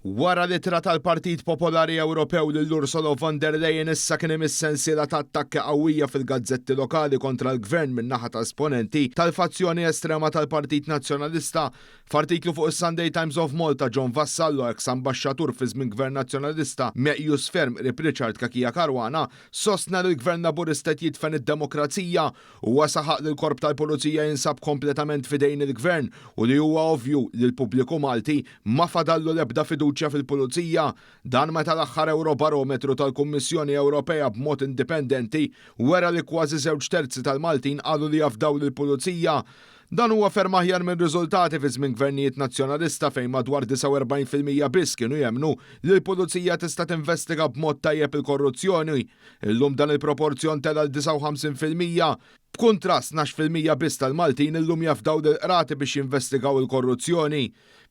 Wara l-ittra tal-Partit Popolari Ewropew lil Ursula von der Leyen issa kien hemm sensiela ta' attakki qawwija fil-gazzetti lokali kontra l-Gvern min-naħa ta' esponenti tal-fazzjoni estrema tal-Partit Nazzjonalista. F'artiklu fuq is-Sunday Times of Malta, John Vassallo, ex-ambaxxatur fi żmien Gvern Nazzjonalista meqjus ferm Rip Richard Kakija Karwana, sostna li l-Gvern Laburista jitfen id-demokrazija u saħaq li l-korp tal-Pulizija jinsab kompletament fidejn il-Gvern u li huwa ovvju li l-pubbliku Malti ma fadallu l-ebda fiduċja fil-Pulizija. Dan meta l-aħħar Eurobarometru tal-Kummissjoni Ewropea b'mod indipendenti wera li kważi 2/3 tal-Maltin qalu li jafdaw lill-Pulizija. Dan huwa ferm aħjar minn riżultati fi żmien gvernijiet nazzjonalista fejn madwar 49% biss kienu jemmnu li l-Pulizija tista' tinvestiga b'mod tajjeb il-korruzzjoni. Illum dan il-proporzjon tela l-59%. B'kuntrast 12% biss tal-Maltin illum jafdaw l-qrati biex jinvestigaw il-korruzzjoni.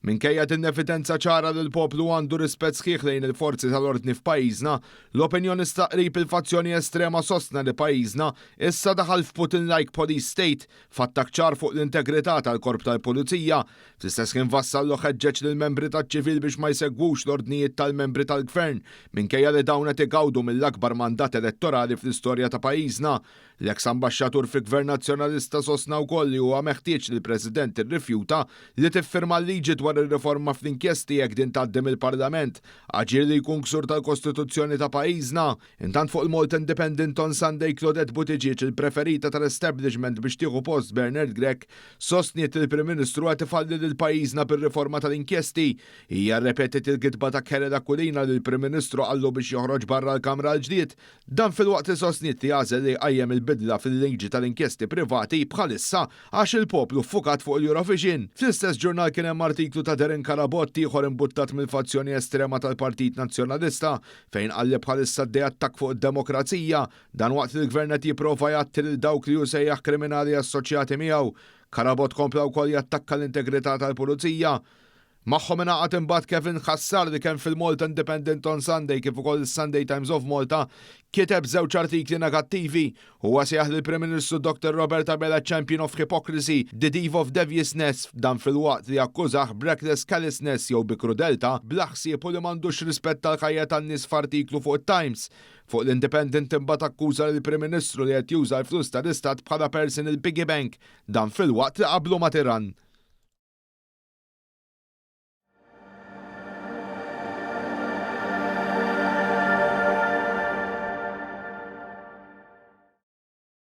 Minkejja tin-evidenza ċara li l-poplu għandu rispett sħiħ lejn il-forzi tal-ordni f'pajjiżna, l-opinjonista qrib il-fazzjoni estrema sostna li pajjiżna issa daħal f'Putin-like police state f'attakk ċar fuq l-integrità tal-korp tal-Pulizija. Fl-istess kien Vassallo ħeġġeġ lill-membri taċ-ċivil biex ma jsegwux l-ordnijiet tal-membri tal-Gvern minkejja li dawn qed igawdu mill-akbar mandat elettorali fl-istorja ta' pajjiżna. L-eks ambaxxatur fil-Gvern Nazzjonalista sostna wkoll li huwa meħtieġ li l-President irrifjuta li tiffirma l-liġi dwar ir-riforma fl-inkjesti jekk din tgħaddim il-Parlament, aġir li jkun ksur tal-Kostituzzjoni ta' pajjiżna. Intant fuq il-Malta Independent on Sunday Claudette Buttigieg, il-preferita tal-establishment biex tieħu post Bernard Grech, sostniet il-Prim Ministru qed ifalli lil pajjiżna bir-riforma tal-inkjesti. Hija rrepetit il-kitba ta' Kera Aquilina li l-Prim Ministru qallu biex joħroġ barra l-Kamra l-ġdid. Dan fil-waqt li sostniet li għażel li qajjem il-bidla fil-liġi tal-inkjesti privati bħalissa għax il-poplu ffukat fuq l-Eurovision. Fl-istess ġurnal kien hemm artiklu ta' Derin Karabotti ieħor imbuttat mill-fazzjoni estrema tal-Partit Nazzjonalista fejn qalli bħalissa d attakk fuq id-demokrazija. Dan waqt li l-Gvern qed jipprova jgħatti lil dawk li jsejjaħ kriminali assoċjati miegħu. Karabott kompla wkoll jattakka l-integrità tal-Pulizija. Magħhom ingħaqad imbagħad Kevin Khassar li kien fil-Malta Independent on Sunday kif ukoll is-Sunday Times of Malta kiteb żewġ artikli negattivi huwa sejjaħ lill-Prim Ministru Dr. Robert Abela Champion of Hypocrisy, the Div of Deviousness, dan fil-waqt li akkużah b'reckless callousness jew bi krudelta bl-ħsieb u li m'għandux rispett tal-ħajja tan-nies f'artiklu fuq it-Times. Fuq l-Independent imbagħad akkuża lill-Prim Ministru li qed juża l-flus tal-Istat bħala personal piggy bank, dan fil-waqt li qablu ma' tiran.